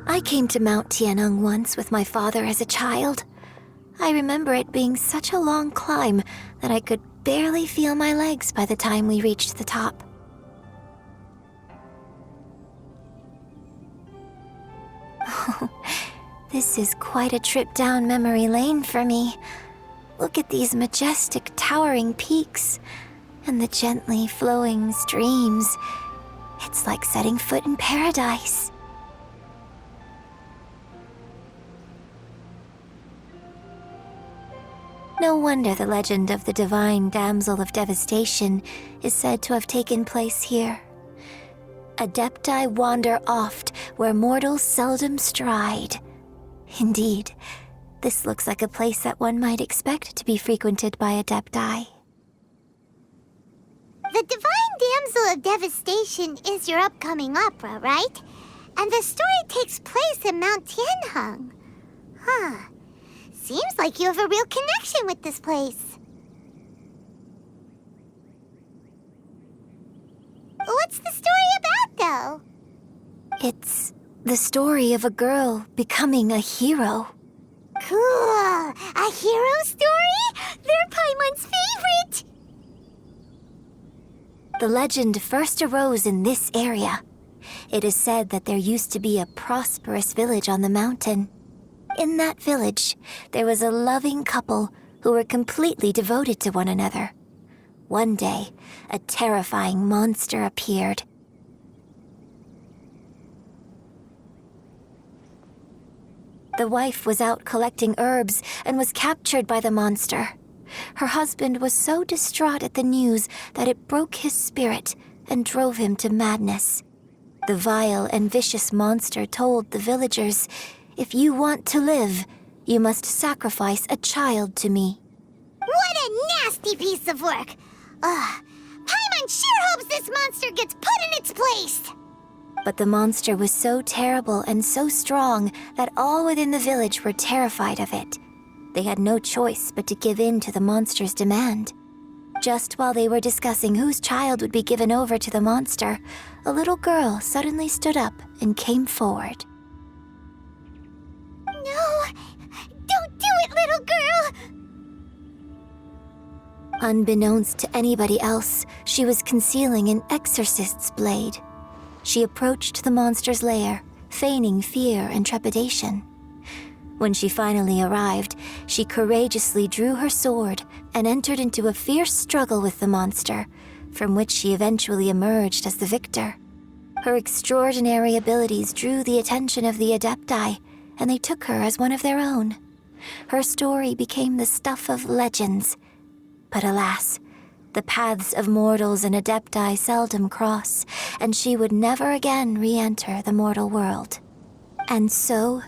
I came to Mount Tianeng once with my father as a child. I remember it being such a long climb that I could barely feel my legs by the time we reached the top. Oh, this is quite a trip down memory lane for me. Look at these majestic, towering peaks and the gently flowing streams. It's like setting foot in paradise. No wonder the legend of the divine damsel of devastation is said to have taken place here. Adepti wander oft where mortals seldom stride. Indeed, this looks like a place that one might expect to be frequented by Adepti. The Divine Damsel of Devastation is your upcoming opera, right? And the story takes place in Mount Tianheng. Huh. Seems like you have a real connection with this place. What's the story about, though? It's the story of a girl becoming a hero. Cool! A hero story? They're Paimon's favorite! The legend first arose in this area. It is said that there used to be a prosperous village on the mountain. In that village, there was a loving couple who were completely devoted to one another. One day, a terrifying monster appeared. The wife was out collecting herbs and was captured by the monster. Her husband was so distraught at the news that it broke his spirit and drove him to madness. The vile and vicious monster told the villagers, "If you want to live, you must sacrifice a child to me." What a nasty piece of work! Paimon sure hopes this monster gets put in its place! But the monster was so terrible and so strong that all within the village were terrified of it. They had no choice but to give in to the monster's demand. Just while they were discussing whose child would be given over to the monster, a little girl suddenly stood up and came forward. No! Don't do it, little girl! Unbeknownst to anybody else, she was concealing an exorcist's blade. She approached the monster's lair, feigning fear and trepidation. When she finally arrived, she courageously drew her sword and entered into a fierce struggle with the monster, from which she eventually emerged as the victor. Her extraordinary abilities drew the attention of the Adepti, and they took her as one of their own. Her story became the stuff of legends. But alas, the paths of mortals and Adepti seldom cross, and she would never again re-enter the mortal world. And so,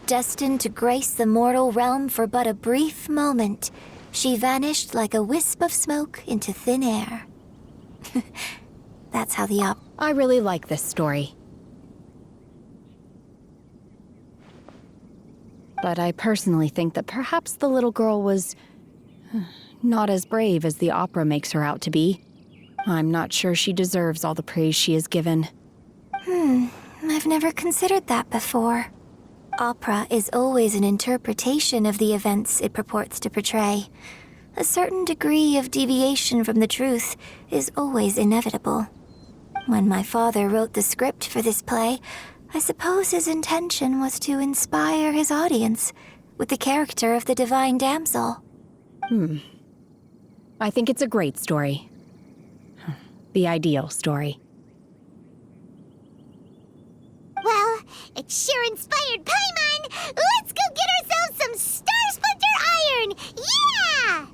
destined to grace the mortal realm for but a brief moment, she vanished like a wisp of smoke into thin air. That's how the I really like this story. But I personally think that perhaps the little girl was not as brave as the opera makes her out to be. I'm not sure she deserves all the praise she is given. I've never considered that before. Opera is always an interpretation of the events it purports to portray. A certain degree of deviation from the truth is always inevitable. When my father wrote the script for this play, I suppose his intention was to inspire his audience with the character of the divine damsel. I think it's a great story. The ideal story. Well, it sure inspired Paimon! Let's go get ourselves some Star Splinter Iron! Yeah!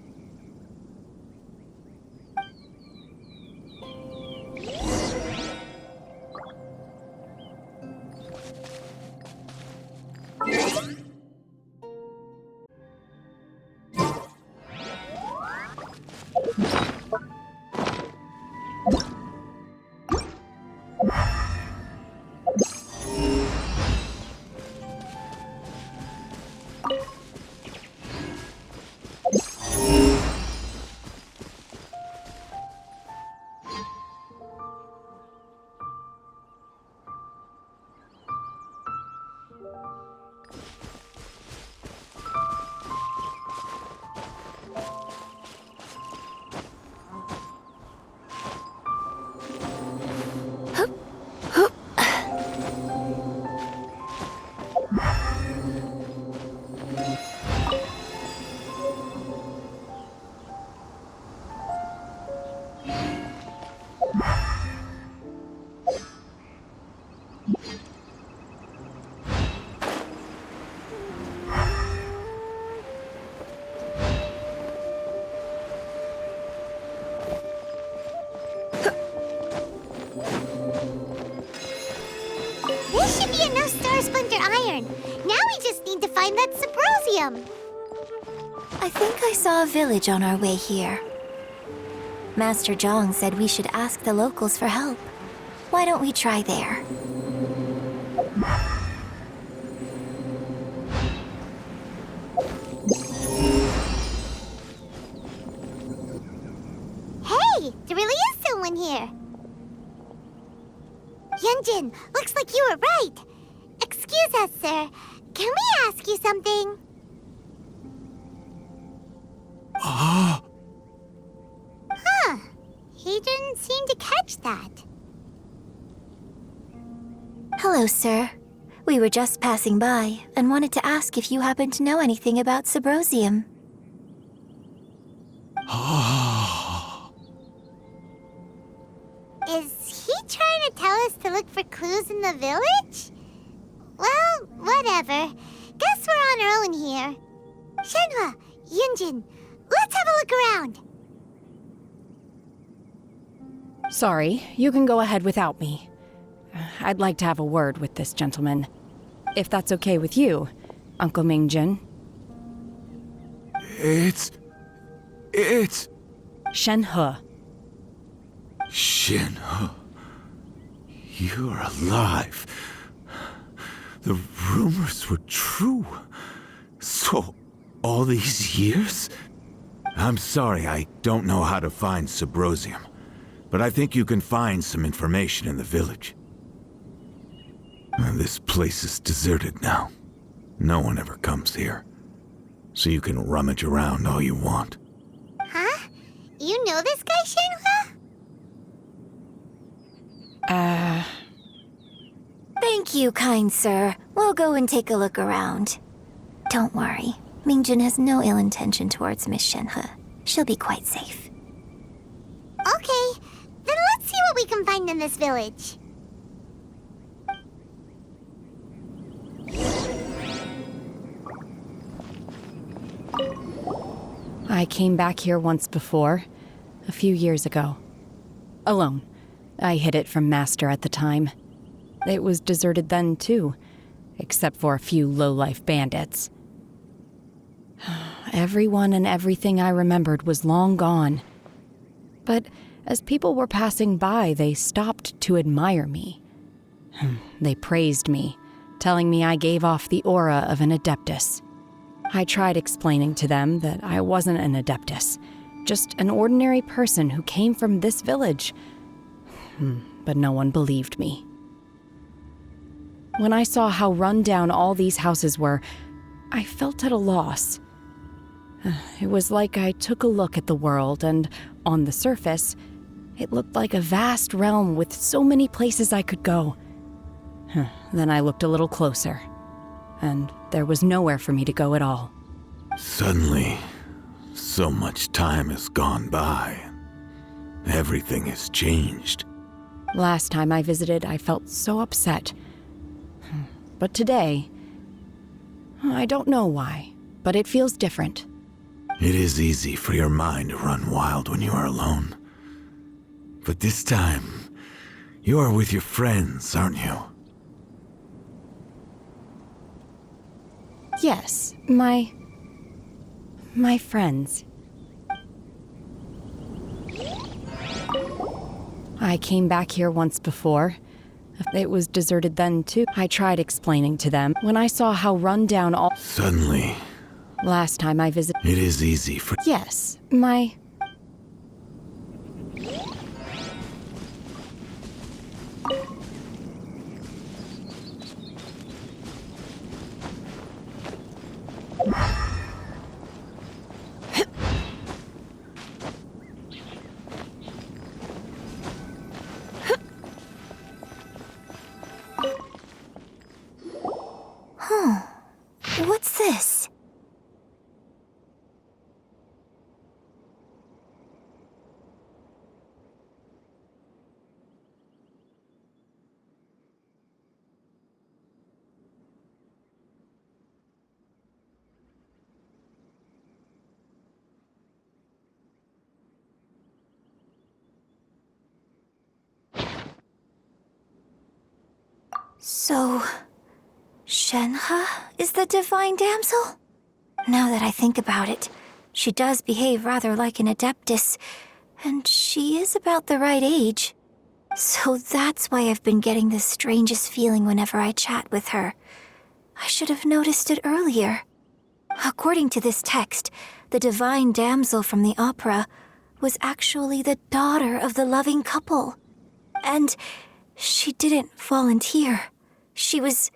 Symposium. I think I saw a village on our way here. Master Zhang said we should ask the locals for help. Why don't we try there? Hey, there really is someone here. Yunjin, looks like you were right. Excuse us, sir. Can we ask you something? Huh. He didn't seem to catch that. Hello, sir. We were just passing by and wanted to ask if you happen to know anything about Subrosium. Is he trying to tell us to look for clues in the village? Well, whatever. Guess we're on our own here. Shenhua, Yunjin, let's have a look around. Sorry, you can go ahead without me. I'd like to have a word with this gentleman. If that's okay with you, Uncle Mingjin. It's... Shenhe. Shenhe. You're alive. The rumors were true. So, all these years? I'm sorry, I don't know how to find Subrosium, but I think you can find some information in the village. This place is deserted now. No one ever comes here. So you can rummage around all you want. Huh? You know this guy, Shenhua? Thank you, kind sir. We'll go and take a look around. Don't worry. Mingjin has no ill intention towards Miss Shenhe. She'll be quite safe. Okay, then let's see what we can find in this village. I came back here once before, a few years ago. Alone. I hid it from Master at the time. It was deserted then, too, except for a few low-life bandits. Everyone and everything I remembered was long gone. But as people were passing by, they stopped to admire me. They praised me, telling me I gave off the aura of an adeptus. I tried explaining to them that I wasn't an adeptus, just an ordinary person who came from this village. But no one believed me. When I saw how run down all these houses were, I felt at a loss. It was like I took a look at the world, and on the surface, it looked like a vast realm with so many places I could go. Then I looked a little closer, and there was nowhere for me to go at all. Suddenly, so much time has gone by. Everything has changed. Last time I visited, I felt so upset. But today, I don't know why, but it feels different. It is easy for your mind to run wild when you are alone. But this time, you are with your friends, aren't you? Yes, my friends. I came back here once before. It was deserted then, too. I tried explaining to them when I saw how run down all... Suddenly... Last time I visited... It is easy for... Yes, What's this? So, Shenhe is the divine damsel? Now that I think about it, she does behave rather like an adeptus, and she is about the right age. So that's why I've been getting the strangest feeling whenever I chat with her. I should have noticed it earlier. According to this text, the divine damsel from the opera was actually the daughter of the loving couple. And she didn't volunteer. She was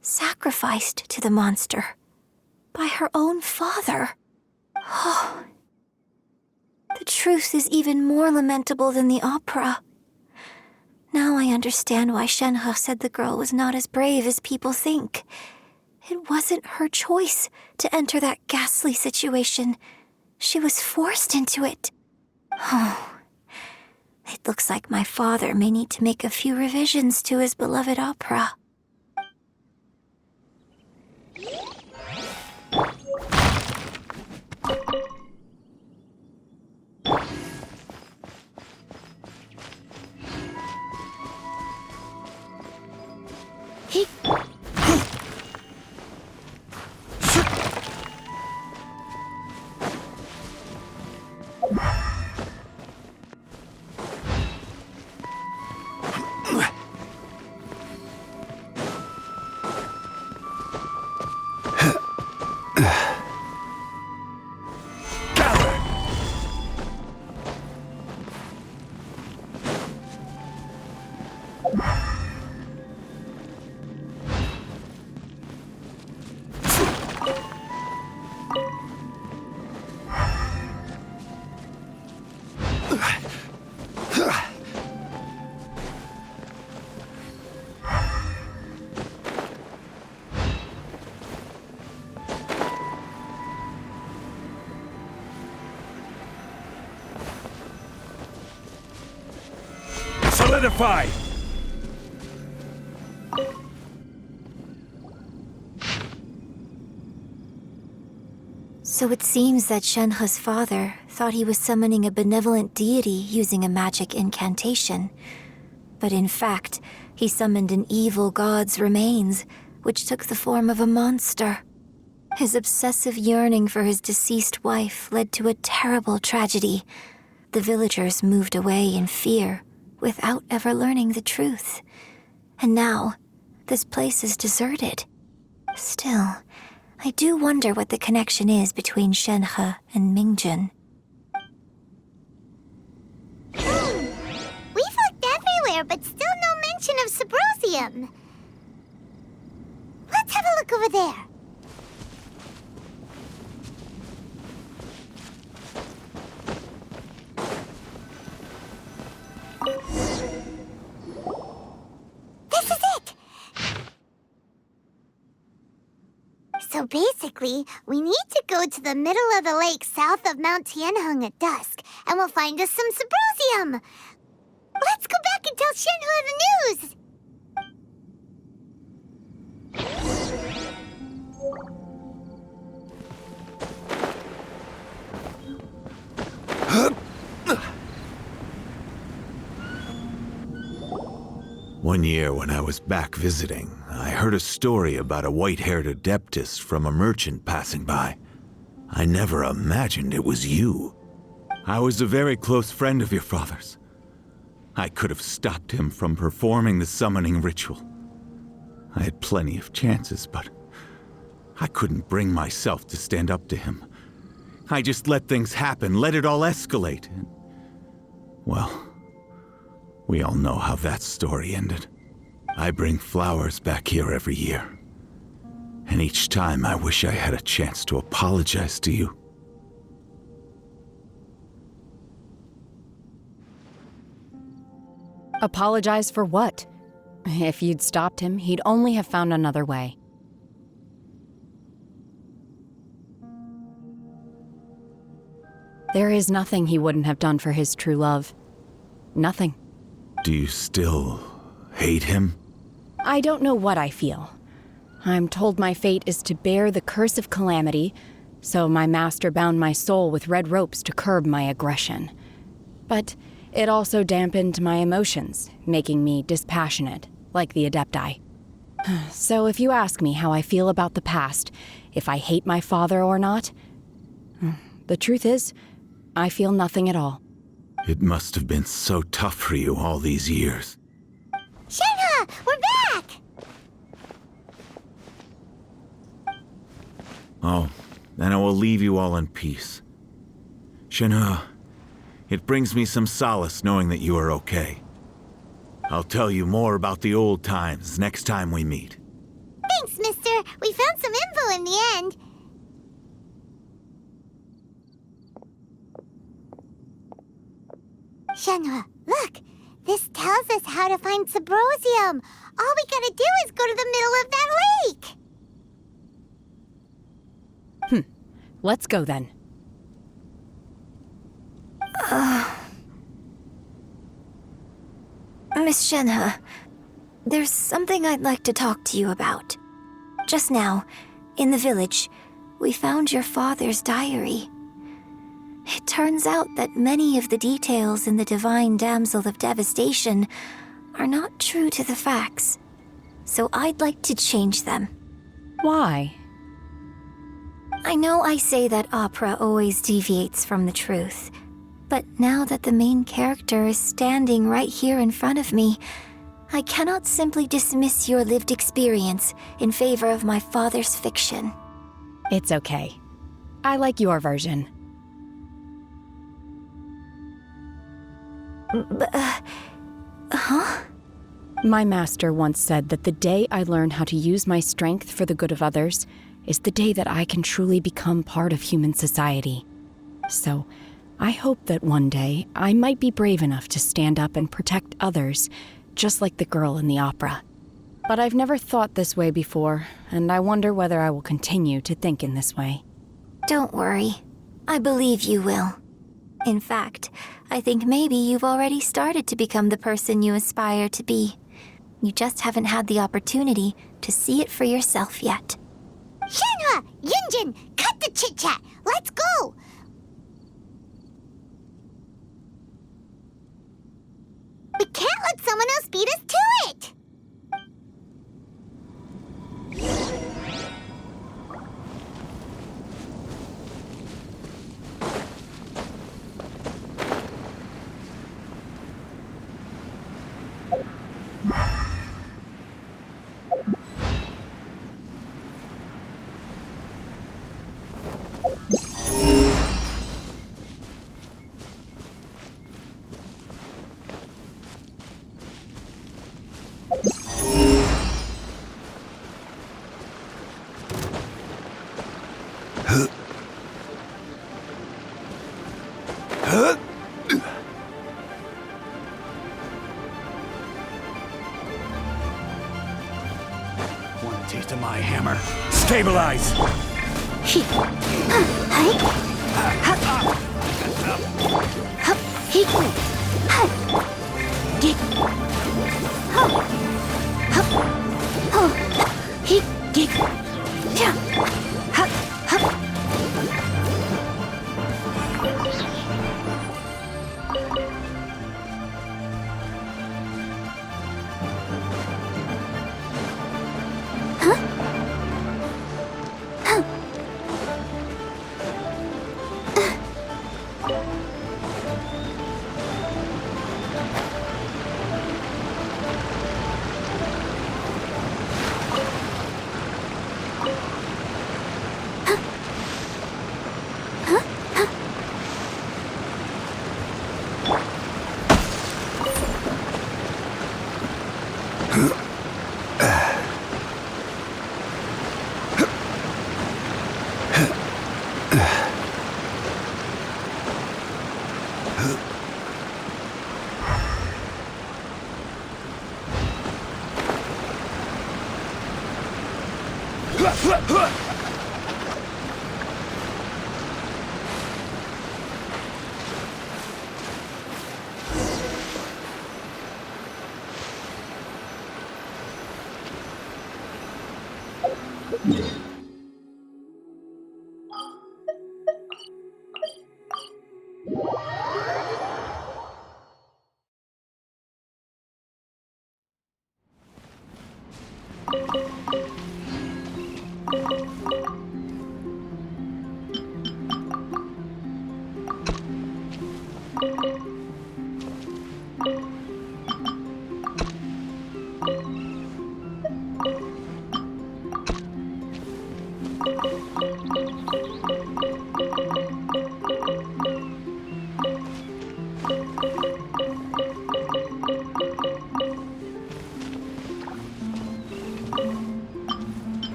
sacrificed to the monster by her own father. Oh, the truth is even more lamentable than the opera. Now I understand why Shenhe said the girl was not as brave as people think. It wasn't her choice to enter that ghastly situation. She was forced into it. Oh, it looks like my father may need to make a few revisions to his beloved opera. Solidify! So it seems that Shenhe's father thought he was summoning a benevolent deity using a magic incantation. But in fact, he summoned an evil god's remains, which took the form of a monster. His obsessive yearning for his deceased wife led to a terrible tragedy. The villagers moved away in fear, without ever learning the truth. And now, this place is deserted. Still, I do wonder what the connection is between Shenhe and Mingjun. We've looked everywhere, but still no mention of Subrosium. Let's have a look over there. This is it! So basically, we need to go to the middle of the lake south of Mount Tianheng at dusk, and we'll find us some Subrosium! Let's go back and tell Shenhe the news! One year when I was back visiting, I heard a story about a white-haired adeptus from a merchant passing by. I never imagined it was you. I was a very close friend of your father's. I could have stopped him from performing the summoning ritual. I had plenty of chances, but I couldn't bring myself to stand up to him. I just let things happen, let it all escalate. And, well, we all know how that story ended. I bring flowers back here every year. And each time I wish I had a chance to apologize to you. Apologize for what? If you'd stopped him, he'd only have found another way. There is nothing he wouldn't have done for his true love. Nothing. Do you still hate him? I don't know what I feel. I'm told my fate is to bear the curse of calamity, so my master bound my soul with red ropes to curb my aggression. But it also dampened my emotions, making me dispassionate, like the Adepti. So if you ask me how I feel about the past, if I hate my father or not, the truth is, I feel nothing at all. It must have been so tough for you all these years. Shenhe, we're back! Oh, then I will leave you all in peace. Shenhe, it brings me some solace knowing that you are okay. I'll tell you more about the old times next time we meet. Thanks, mister. We found some info in the end. Shenhe, look! This tells us how to find Subrosium. All we gotta do is go to the middle of that lake! Let's go then. Miss Shenhe, there's something I'd like to talk to you about. Just now, in the village, we found your father's diary. It turns out that many of the details in the Divine Damsel of Devastation are not true to the facts. So I'd like to change them. Why? I know I say that opera always deviates from the truth, but now that the main character is standing right here in front of me, I cannot simply dismiss your lived experience in favor of my father's fiction. It's okay. I like your version. My master once said that the day I learn how to use my strength for the good of others is the day that I can truly become part of human society. So, I hope that one day I might be brave enough to stand up and protect others, just like the girl in the opera. But I've never thought this way before, and I wonder whether I will continue to think in this way. Don't worry. I believe you will. In fact, I think maybe you've already started to become the person you aspire to be. You just haven't had the opportunity to see it for yourself yet. Shenhe! Yunjin! Cut the chit-chat! Let's go! We can't let someone else beat us to it! Want a taste of my hammer? Stabilize!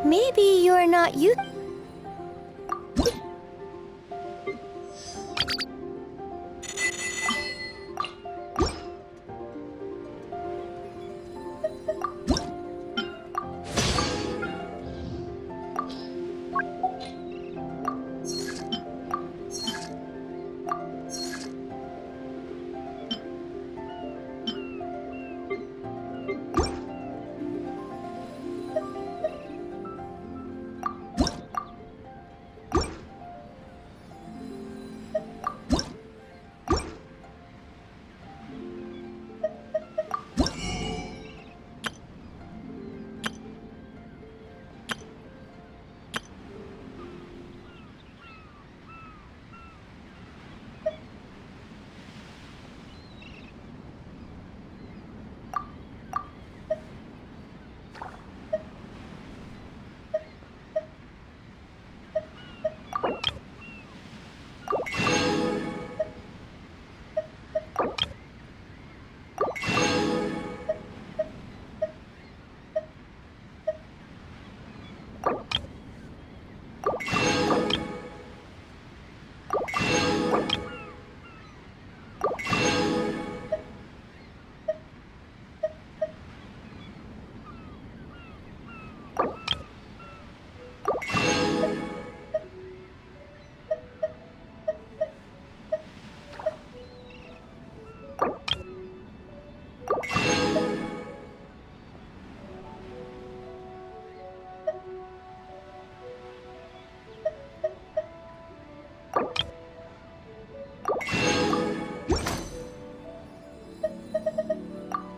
Maybe you're not you.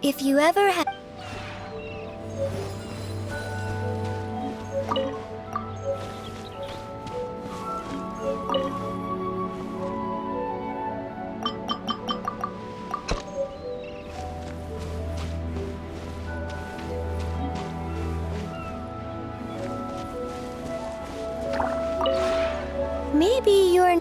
If you ever had... Maybe you're...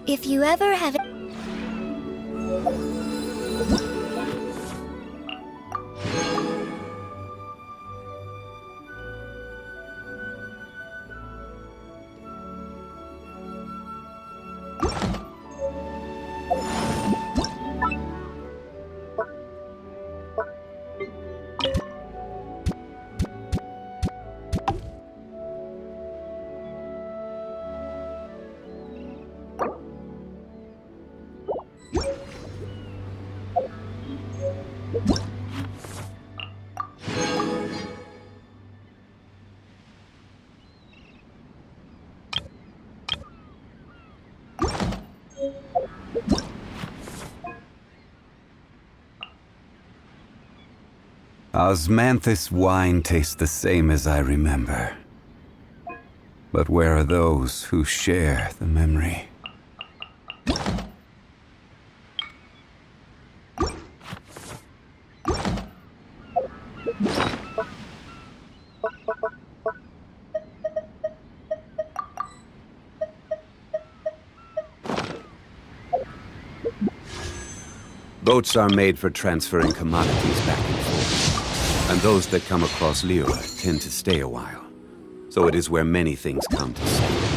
If you ever have... Osmanthus wine tastes the same as I remember. But where are those who share the memory? Boats are made for transferring commodities back and forth. And those that come across Liyue tend to stay a while. So it is where many things come to stay.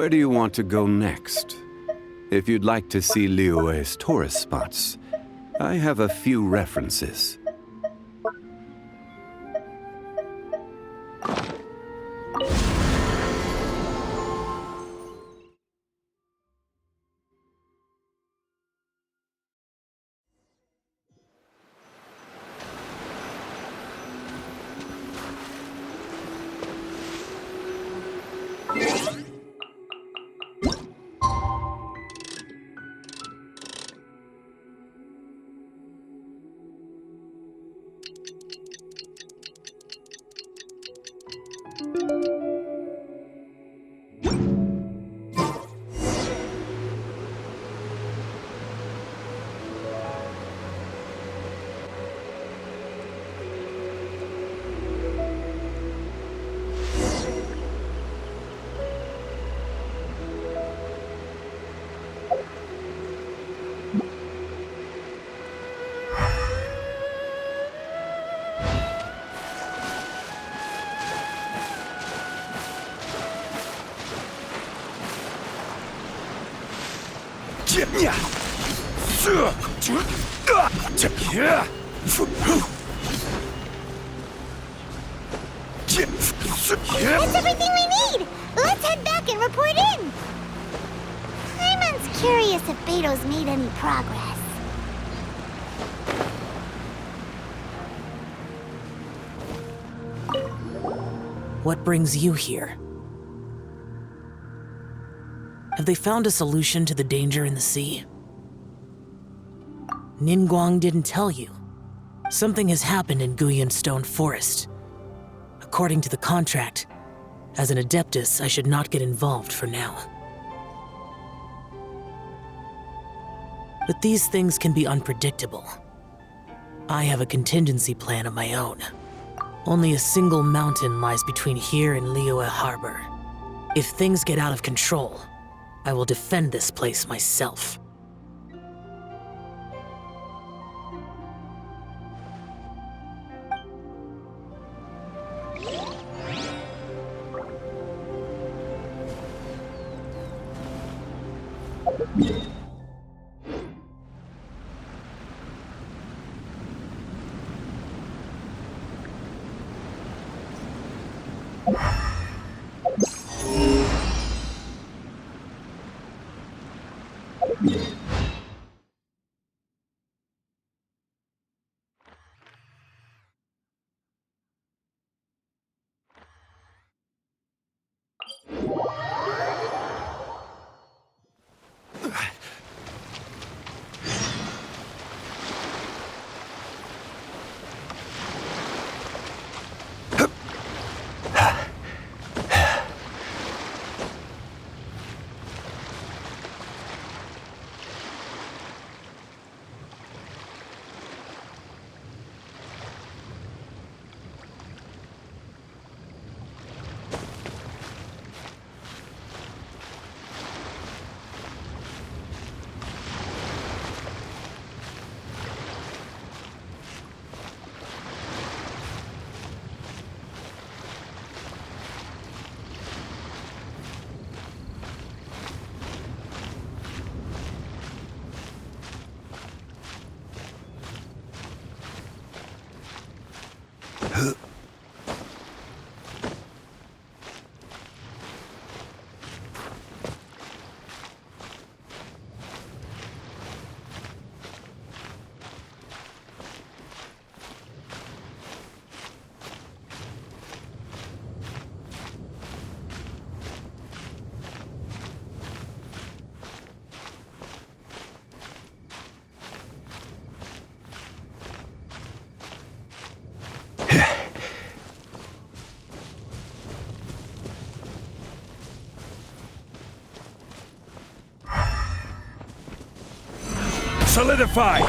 Where do you want to go next? If you'd like to see Liyue's tourist spots, I have a few references. That's everything we need! Let's head back and report in! Paimon's curious if Beto's made any progress. What brings you here? Have they found a solution to the danger in the sea? Ningguang didn't tell you. Something has happened in Guyan Stone Forest. According to the contract, as an Adeptus, I should not get involved for now. But these things can be unpredictable. I have a contingency plan of my own. Only a single mountain lies between here and Liyue Harbor. If things get out of control, I will defend this place myself. solidify!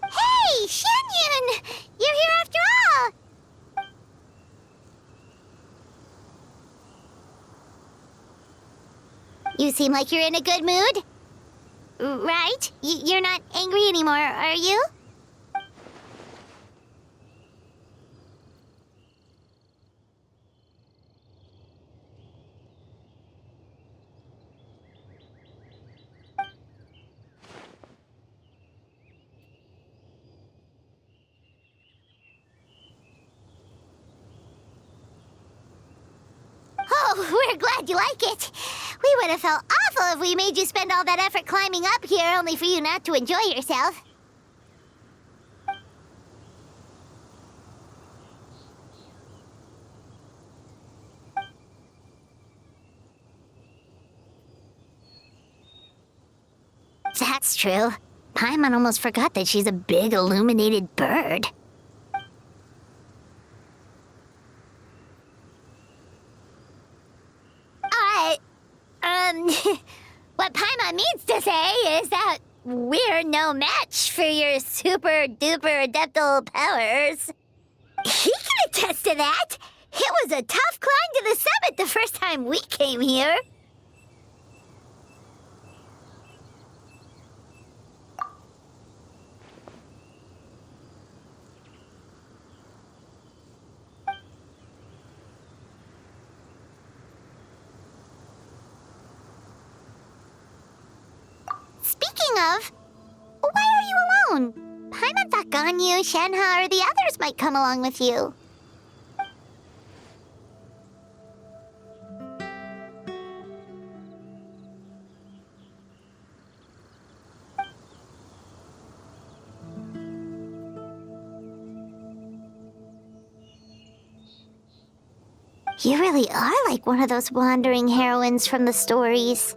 Hey, Shenyun! You're here after all! You seem like you're in a good mood. Right? You're not angry anymore, are you? Oh, we're glad you like it. We would have felt awful if we made you spend all that effort climbing up here only for you not to enjoy yourself. That's true. Paimon almost forgot that she's a big illuminated bird. What Paimon means to say is that we're no match for your super-duper adeptal powers. He can attest to that. It was a tough climb to the summit the first time we came here. Speaking of, why are you alone? Paimon thought Ganyu, Shenhe, or the others might come along with you. You really are like one of those wandering heroines from the stories.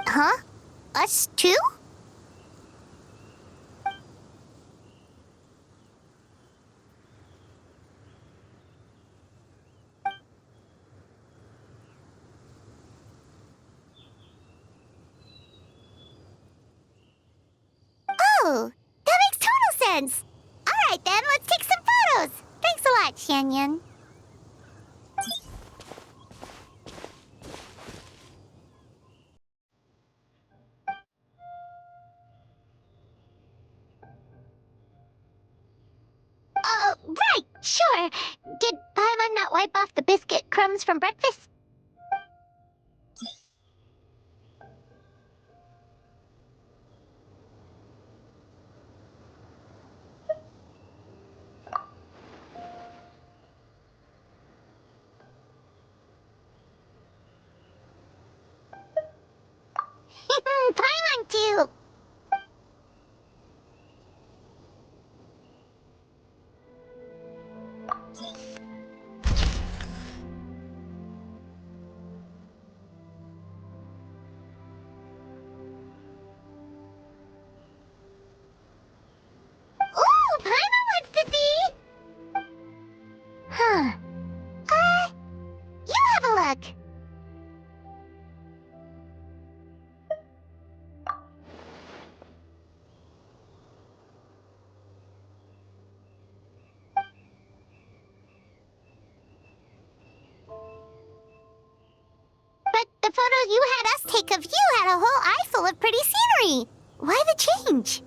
Huh? Us too? Oh, that makes total sense. All right then, let's take some photos. Thanks a lot, Xianyan. Right, sure. Did Paimon not wipe off the biscuit crumbs from breakfast? Paimon too. Ooh, Paimon wants to see. Huh. You have a look. But the photos you had us take of you had a whole eye full of pretty scenery. Why the change?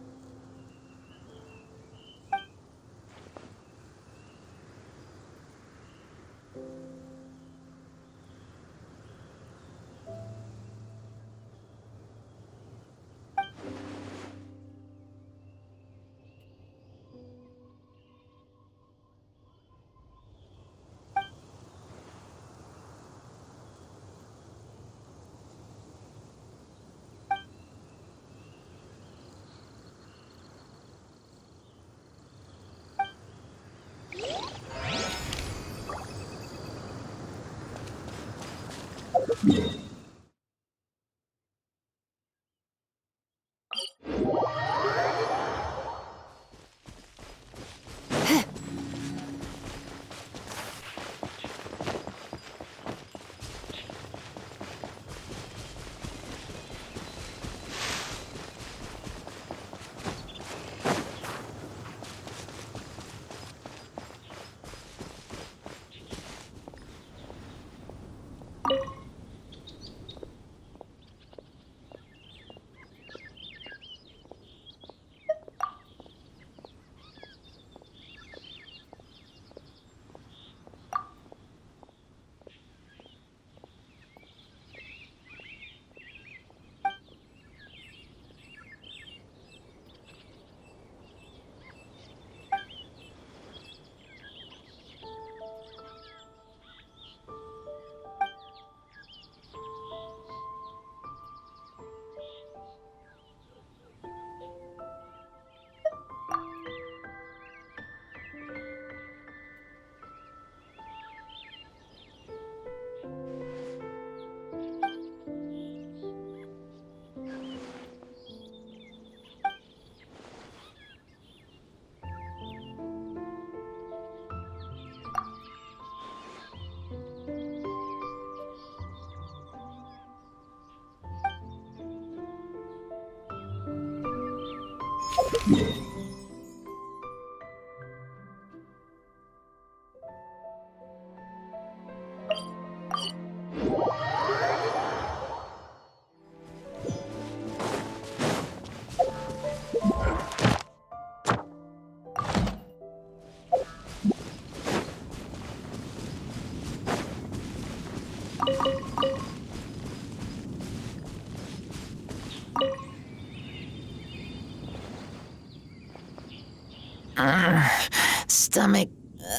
Stomach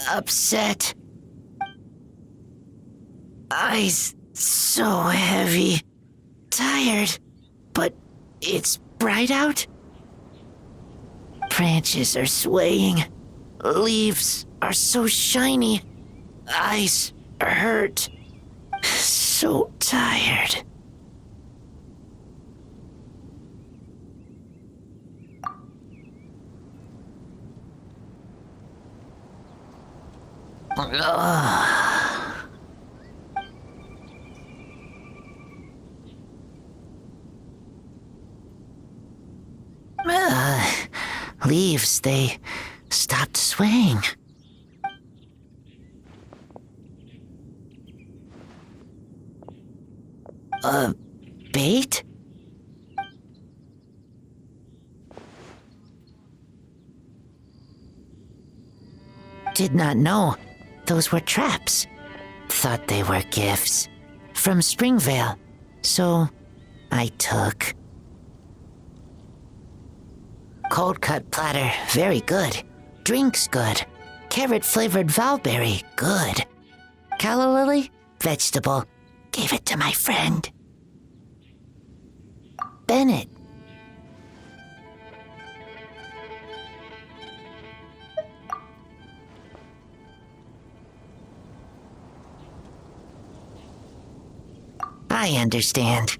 upset. Eyes so heavy. Tired, but it's bright out. Branches are swaying. Leaves are so shiny. Eyes hurt. So tired. Leaves, they stopped swaying. Bait? Did not know those were traps. Thought they were gifts from Springvale, so I took. Cold cut platter, very good. Drinks good. Carrot-flavored valberry, good. Calla lily, vegetable. Gave it to my friend. Bennett. I understand.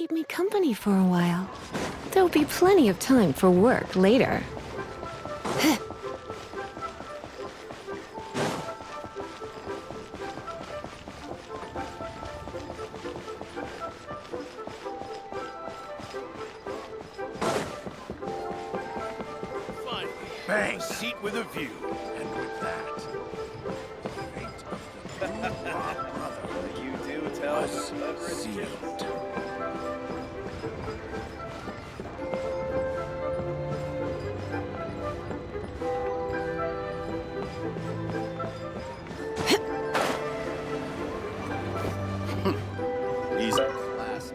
keep me company for a while. There'll be plenty of time for work later. Bang! Seat with a view. And with that, the fate of the brother You do tell was sealed. He's a class.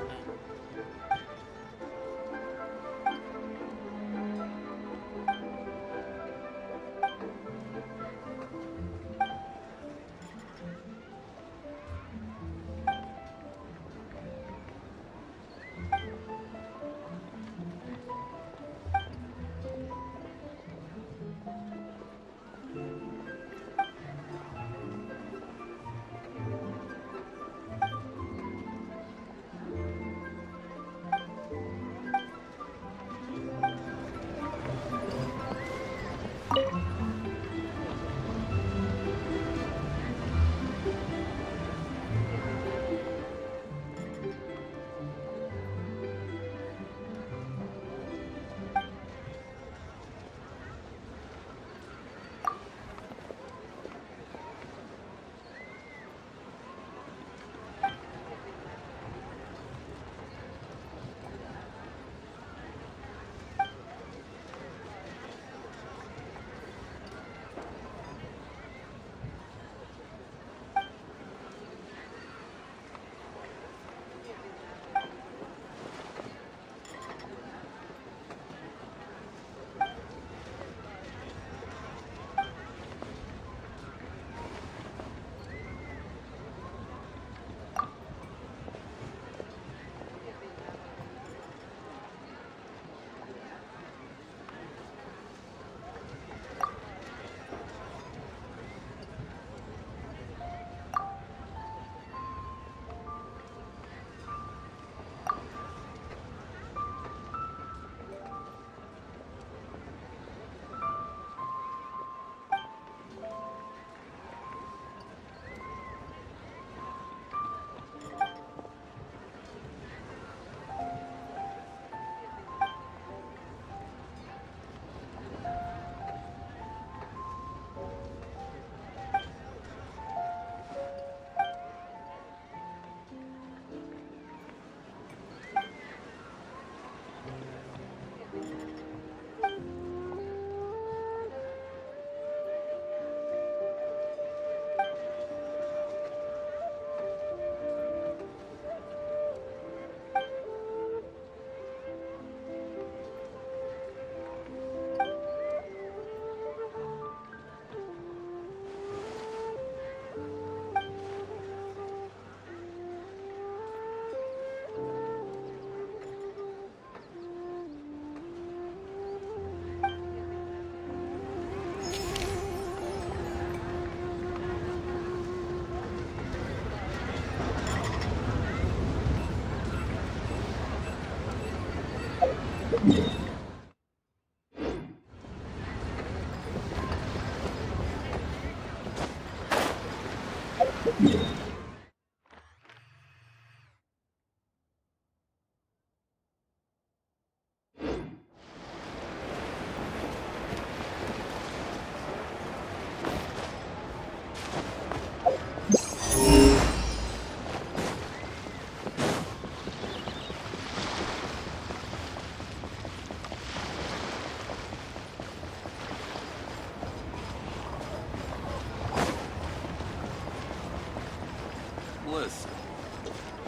Listen,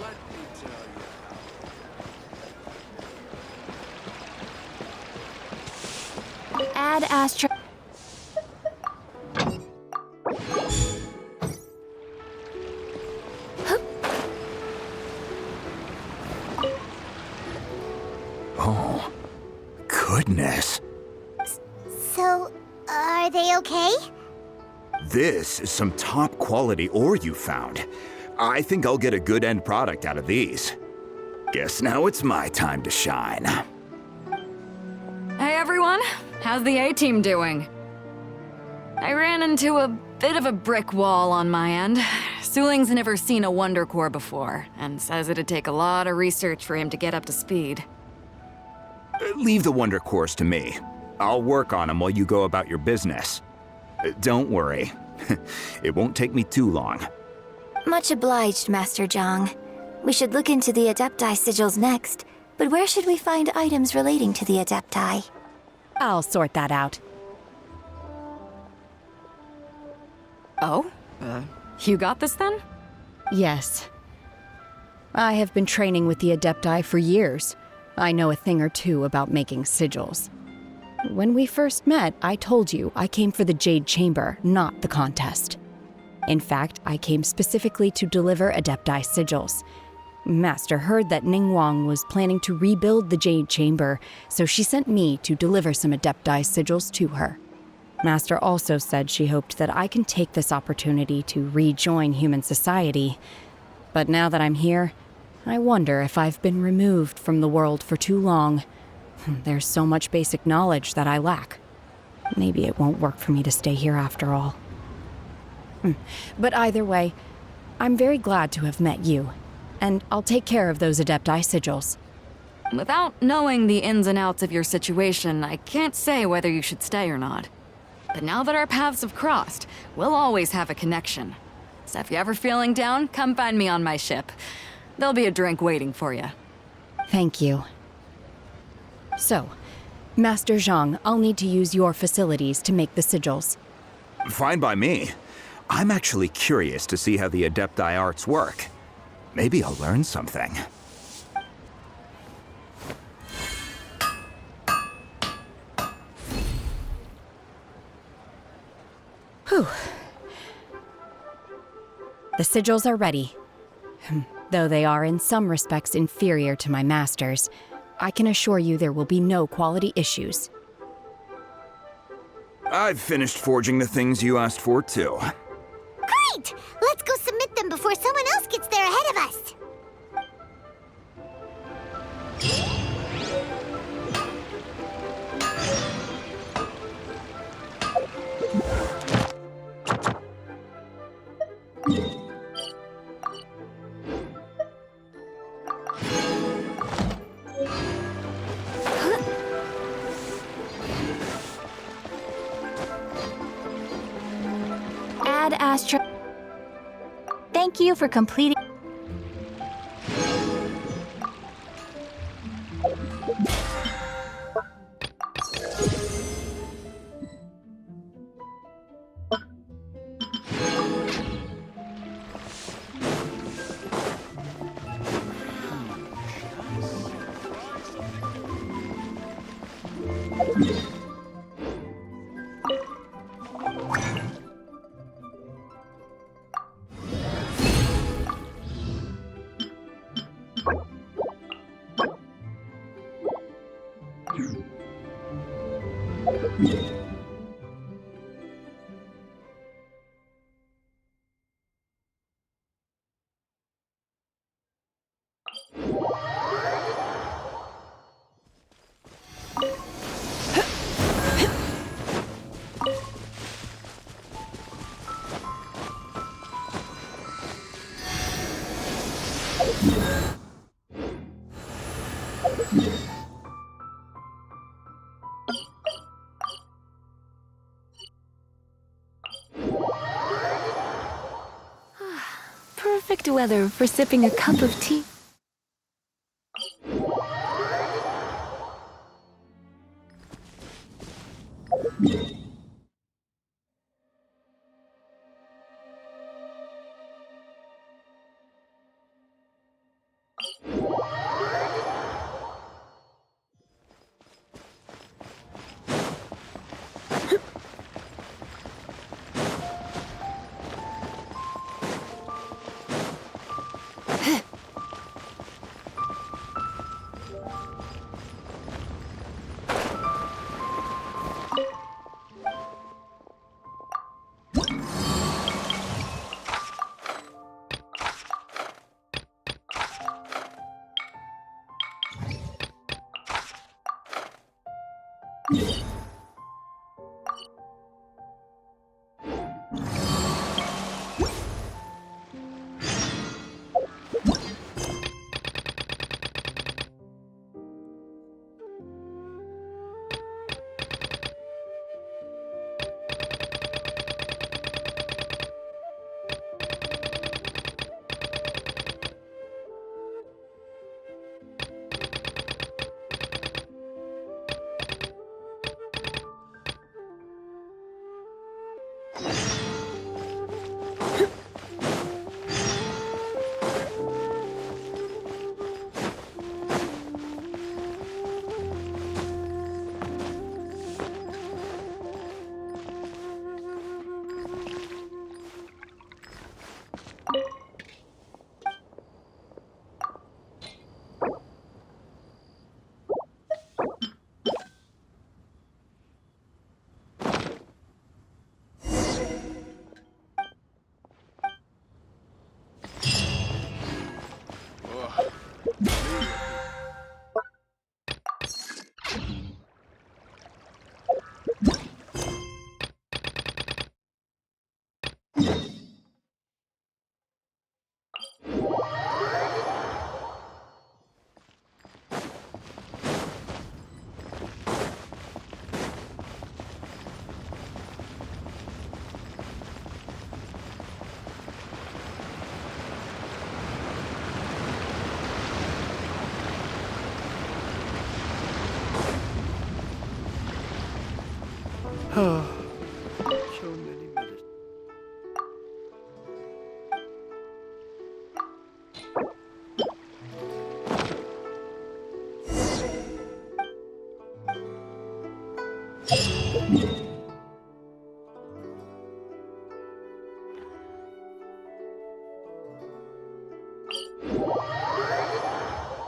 let me tell you how. Add Astra. Oh, goodness. So, are they okay? This is some top quality ore you found. I think I'll get a good end product out of these. Guess now it's my time to shine. Hey everyone, how's the A-team doing? I ran into a bit of a brick wall on my end. Suling's never seen a Wonder Core before, and says it'd take a lot of research for him to get up to speed. Leave the Wonder Cores to me. I'll work on them while you go about your business. Don't worry. It won't take me too long. Much obliged, Master Zhang. We should look into the Adepti sigils next, but where should we find items relating to the Adepti? I'll sort that out. Oh? You got this then? Yes. I have been training with the Adepti for years. I know a thing or two about making sigils. When we first met, I told you I came for the Jade Chamber, not the contest. In fact, I came specifically to deliver Adepti sigils. Master heard that Ningguang was planning to rebuild the Jade Chamber, so she sent me to deliver some Adepti sigils to her. Master also said she hoped that I can take this opportunity to rejoin human society. But now that I'm here, I wonder if I've been removed from the world for too long. There's so much basic knowledge that I lack. Maybe it won't work for me to stay here after all. But either way, I'm very glad to have met you, and I'll take care of those Adepti sigils. Without knowing the ins and outs of your situation, I can't say whether you should stay or not. But now that our paths have crossed, we'll always have a connection. So if you're ever feeling down, come find me on my ship. There'll be a drink waiting for you. Thank you. So, Master Zhang, I'll need to use your facilities to make the sigils. Fine by me. I'm actually curious to see how the Adepti arts work. Maybe I'll learn something. Whew. The sigils are ready. Though they are in some respects inferior to my master's, I can assure you there will be no quality issues. I've finished forging the things you asked for, too. Great! Let's go submit them before someone else gets there ahead of us. Ad Astra. Thank you for completing. Perfect weather for sipping a cup of tea. So many minutes.